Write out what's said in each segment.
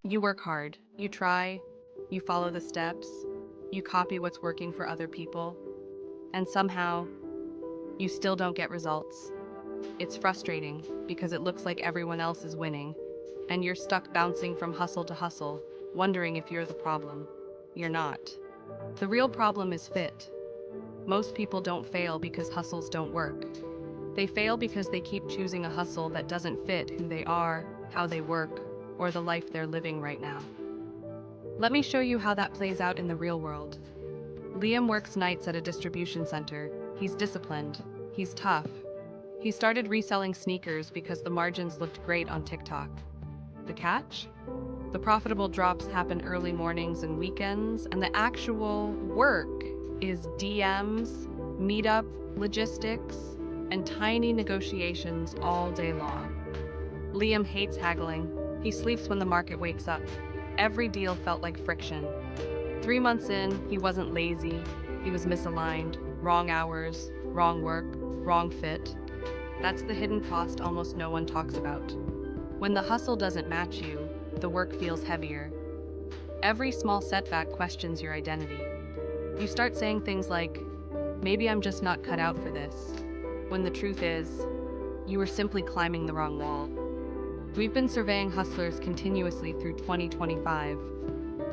You work hard, you try, you follow the steps, you copy what's working for other people, and somehow you still don't get results. It's frustrating because it looks like everyone else is winning, and you're stuck bouncing from hustle to hustle, wondering if you're the problem. You're not. The real problem is fit. Most people don't fail because hustles don't work. They fail because they keep choosing a hustle that doesn't fit who they are, how they work, or the life they're living right now. Let me show you how that plays out in the real world. Liam works nights at a distribution center. He's disciplined. He's tough. He started reselling sneakers because the margins looked great on TikTok. The catch? The profitable drops happen early mornings and weekends, and the actual work is DMs, meetup, logistics, and tiny negotiations all day long. Liam hates haggling. He sleeps when the market wakes up. Every deal felt like friction. 3 months in, he wasn't lazy. He was misaligned, wrong hours, wrong work, wrong fit. That's the hidden cost almost no one talks about. When the hustle doesn't match you, the work feels heavier. Every small setback questions your identity. You start saying things like, maybe I'm just not cut out for this, when the truth is, you were simply climbing the wrong wall. We've been surveying hustlers continuously through 2025.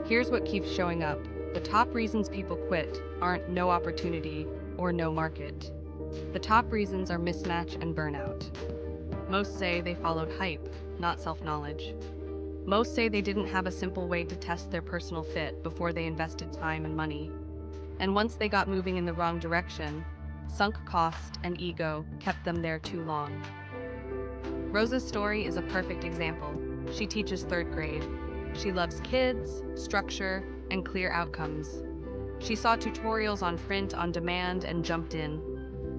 Here's what keeps showing up. The top reasons people quit aren't no opportunity or no market. The top reasons are mismatch and burnout. Most say they followed hype, not self-knowledge. Most say they didn't have a simple way to test their personal fit before they invested time and money. And once they got moving in the wrong direction, sunk cost and ego kept them there too long. Rosa's story is a perfect example. She teaches third grade. She loves kids, structure, and clear outcomes. She saw tutorials on print on demand and jumped in.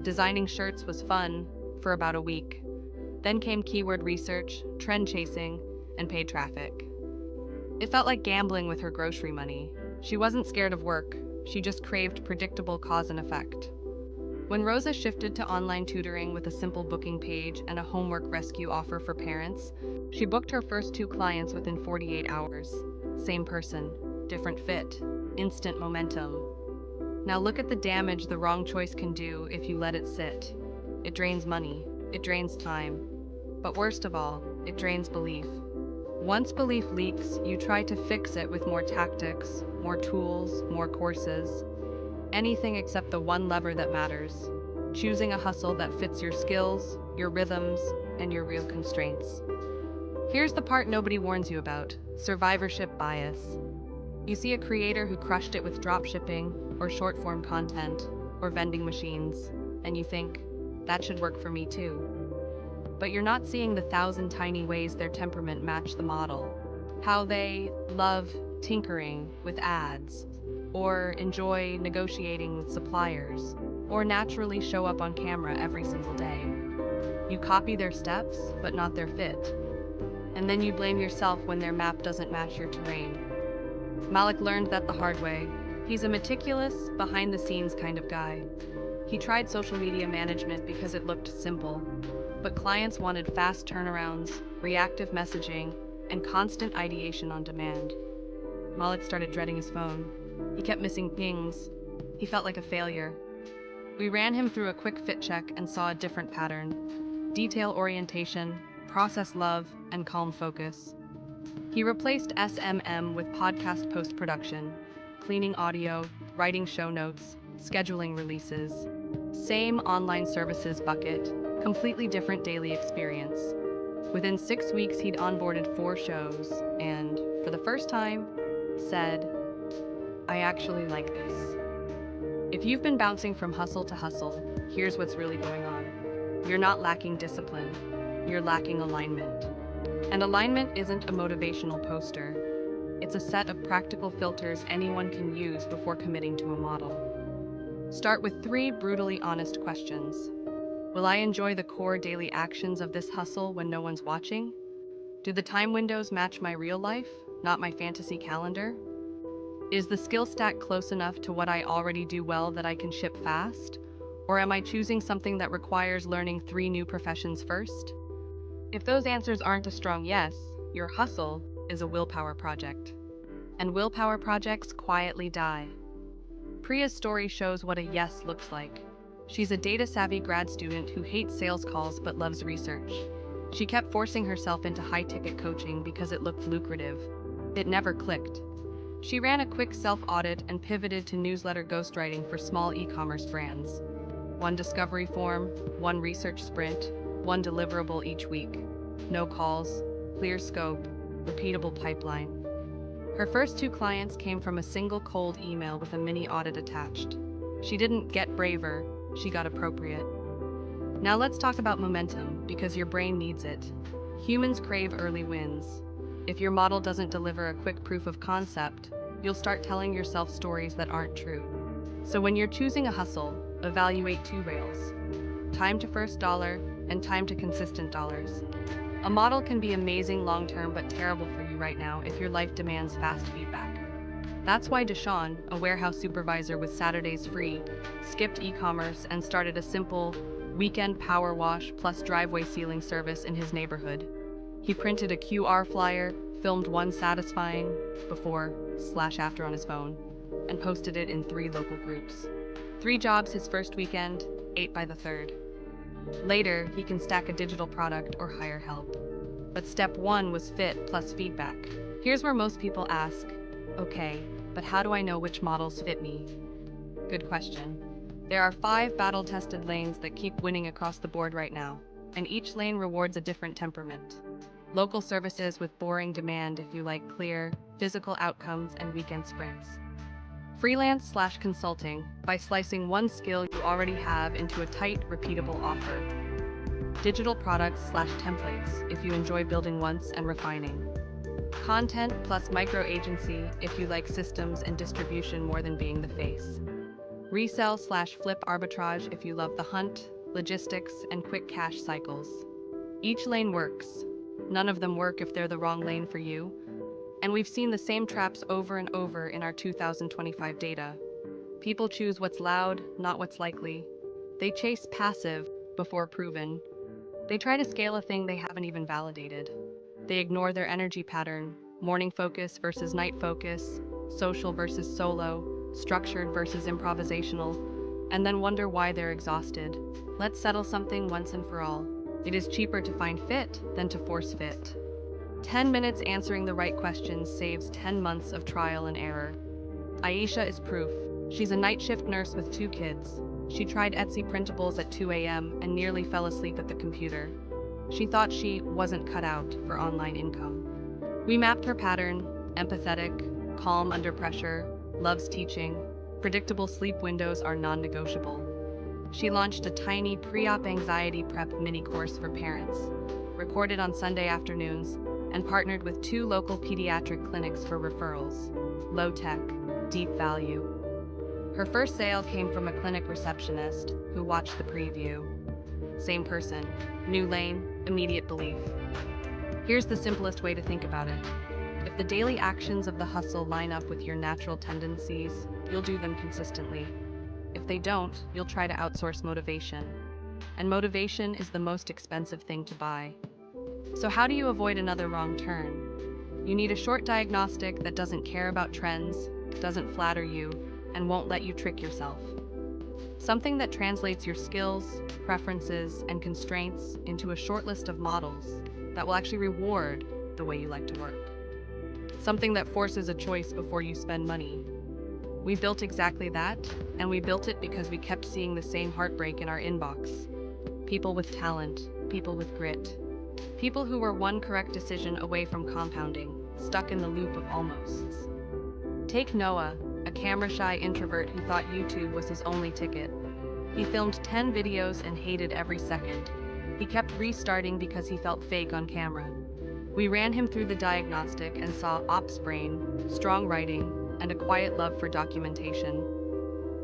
Designing shirts was fun for about a week. Then came keyword research, trend chasing, and paid traffic. It felt like gambling with her grocery money. She wasn't scared of work, she just craved predictable cause and effect. When Rosa shifted to online tutoring with a simple booking page and a homework rescue offer for parents, she booked her first 2 clients within 48 hours. Same person, different fit, instant momentum. Now look at the damage the wrong choice can do if you let it sit. It drains money, it drains time, but worst of all, it drains belief. Once belief leaks, you try to fix it with more tactics, more tools, more courses. Anything except the one lever that matters. Choosing a hustle that fits your skills, your rhythms, and your real constraints. Here's the part nobody warns you about: survivorship bias. You see a creator who crushed it with dropshipping, or short-form content, or vending machines, and you think, that should work for me too. But you're not seeing the 1,000 tiny ways their temperament match the model. How they love tinkering with ads, or enjoy negotiating with suppliers, or naturally show up on camera every single day. You copy their steps, but not their fit. And then you blame yourself when their map doesn't match your terrain. Malik learned that the hard way. He's a meticulous, behind-the-scenes kind of guy. He tried social media management because it looked simple, but clients wanted fast turnarounds, reactive messaging, and constant ideation on demand. Malik started dreading his phone. He kept missing pings. He felt like a failure. We ran him through a quick fit check and saw a different pattern: detail orientation, process love, and calm focus. He replaced SMM with podcast post-production, cleaning audio, writing show notes, scheduling releases. Same online services bucket, completely different daily experience. Within 6 weeks, he'd onboarded 4 shows and, for the first time, said, I actually like this. If you've been bouncing from hustle to hustle, here's what's really going on. You're not lacking discipline, you're lacking alignment. And alignment isn't a motivational poster. It's a set of practical filters anyone can use before committing to a model. Start with 3 brutally honest questions. Will I enjoy the core daily actions of this hustle when no one's watching? Do the time windows match my real life, not my fantasy calendar? Is the skill stack close enough to what I already do well that I can ship fast? Or am I choosing something that requires learning 3 new professions first? If those answers aren't a strong yes, your hustle is a willpower project. And willpower projects quietly die. Priya's story shows what a yes looks like. She's a data-savvy grad student who hates sales calls but loves research. She kept forcing herself into high-ticket coaching because it looked lucrative. It never clicked. She ran a quick self-audit and pivoted to newsletter ghostwriting for small e-commerce brands. One discovery form, one research sprint, one deliverable each week. No calls, clear scope, repeatable pipeline. Her first 2 clients came from a single cold email with a mini audit attached. She didn't get braver, she got appropriate. Now let's talk about momentum, because your brain needs it. Humans crave early wins. If your model doesn't deliver a quick proof of concept, you'll start telling yourself stories that aren't true. So when you're choosing a hustle, evaluate 2 rails: time to first dollar and time to consistent dollars. A model can be amazing long-term but terrible for you right now if your life demands fast feedback. That's why Deshaun, a warehouse supervisor with Saturdays free, skipped e-commerce and started a simple weekend power wash plus driveway sealing service in his neighborhood. He printed a QR flyer, filmed one satisfying before/after on his phone, and posted it in 3 local groups. 3 jobs his first weekend, 8 by the third. Later, he can stack a digital product or hire help. But step 1 was fit plus feedback. Here's where most people ask, okay, but how do I know which models fit me? Good question. There are 5 battle-tested lanes that keep winning across the board right now, and each lane rewards a different temperament. Local services with boring demand if you like clear, physical outcomes and weekend sprints. Freelance/consulting by slicing one skill you already have into a tight, repeatable offer. Digital products/templates if you enjoy building once and refining. Content plus micro agency if you like systems and distribution more than being the face. Resell/flip arbitrage if you love the hunt, logistics, and quick cash cycles. Each lane works. None of them work if they're the wrong lane for you. And we've seen the same traps over and over in our 2025 data. People choose what's loud, not what's likely. They chase passive before proven. They try to scale a thing they haven't even validated. They ignore their energy pattern, morning focus versus night focus, social versus solo, structured versus improvisational, and then wonder why they're exhausted. Let's settle something once and for all. It is cheaper to find fit than to force fit. 10 minutes answering the right questions saves 10 months of trial and error. Aisha is proof. She's a night shift nurse with 2 kids. She tried Etsy printables at 2 a.m. and nearly fell asleep at the computer. She thought she wasn't cut out for online income. We mapped her pattern: empathetic, calm under pressure, loves teaching, predictable sleep windows are non-negotiable. She launched a tiny pre-op anxiety prep mini course for parents, recorded on Sunday afternoons, and partnered with 2 local pediatric clinics for referrals. Low tech, deep value. Her first sale came from a clinic receptionist who watched the preview. Same person, new lane, immediate belief. Here's the simplest way to think about it. If the daily actions of the hustle line up with your natural tendencies, you'll do them consistently. If they don't, you'll try to outsource motivation. And motivation is the most expensive thing to buy. So how do you avoid another wrong turn? You need a short diagnostic that doesn't care about trends, doesn't flatter you, and won't let you trick yourself. Something that translates your skills, preferences, and constraints into a short list of models that will actually reward the way you like to work. Something that forces a choice before you spend money. We built exactly that, and we built it because we kept seeing the same heartbreak in our inbox. People with talent, people with grit. People who were one correct decision away from compounding, stuck in the loop of almosts. Take Noah, a camera-shy introvert who thought YouTube was his only ticket. He filmed 10 videos and hated every second. He kept restarting because he felt fake on camera. We ran him through the diagnostic and saw ops brain, strong writing, and a quiet love for documentation.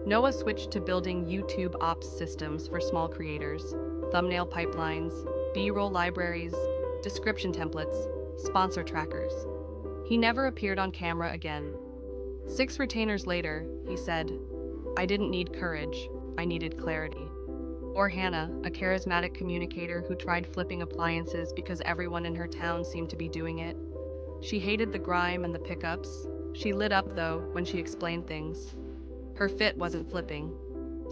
Noah switched to building YouTube ops systems for small creators, thumbnail pipelines, B-roll libraries, description templates, sponsor trackers. He never appeared on camera again. 6 retainers later, he said, "I didn't need courage, I needed clarity." Or Hannah, a charismatic communicator who tried flipping appliances because everyone in her town seemed to be doing it. She hated the grime and the pickups. She lit up, though, when she explained things. Her fit wasn't flipping.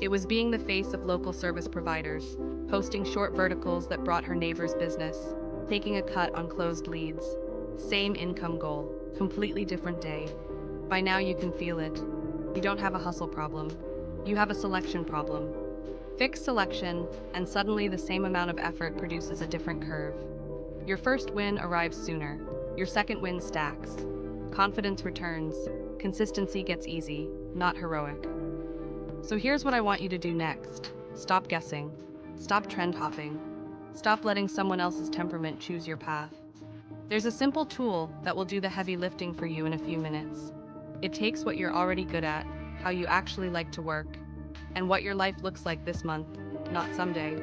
It was being the face of local service providers, posting short verticals that brought her neighbors business, taking a cut on closed leads. Same income goal, completely different day. By now you can feel it. You don't have a hustle problem. You have a selection problem. Fix selection, and suddenly the same amount of effort produces a different curve. Your first win arrives sooner. Your second win stacks. Confidence returns. Consistency gets easy, not heroic. So here's what I want you to do next. Stop guessing. Stop trend hopping. Stop letting someone else's temperament choose your path. There's a simple tool that will do the heavy lifting for you in a few minutes. It takes what you're already good at, how you actually like to work, and what your life looks like this month, not someday.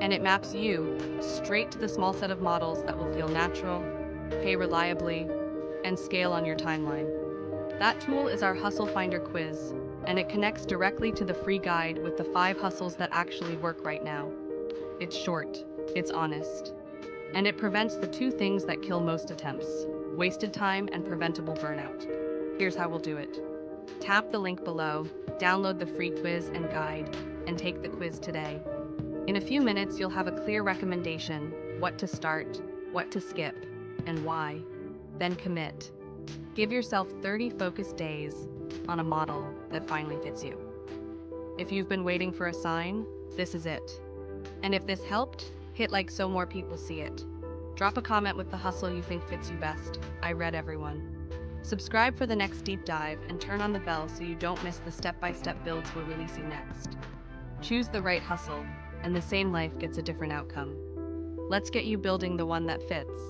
And it maps you straight to the small set of models that will feel natural, pay reliably, and scale on your timeline. That tool is our Hustle Finder quiz, and it connects directly to the free guide with the 5 hustles that actually work right now. It's short, it's honest, and it prevents the 2 things that kill most attempts: wasted time and preventable burnout. Here's how we'll do it. Tap the link below, download the free quiz and guide, and take the quiz today. In a few minutes, you'll have a clear recommendation: what to start, what to skip, and why. Then commit. Give yourself 30 focused days on a model that finally fits you. If you've been waiting for a sign, this is it. And if this helped, hit like so more people see it. Drop a comment with the hustle you think fits you best. I read everyone. Subscribe for the next deep dive and turn on the bell so you don't miss the step-by-step builds we're releasing next. Choose the right hustle, and the same life gets a different outcome. Let's get you building the one that fits.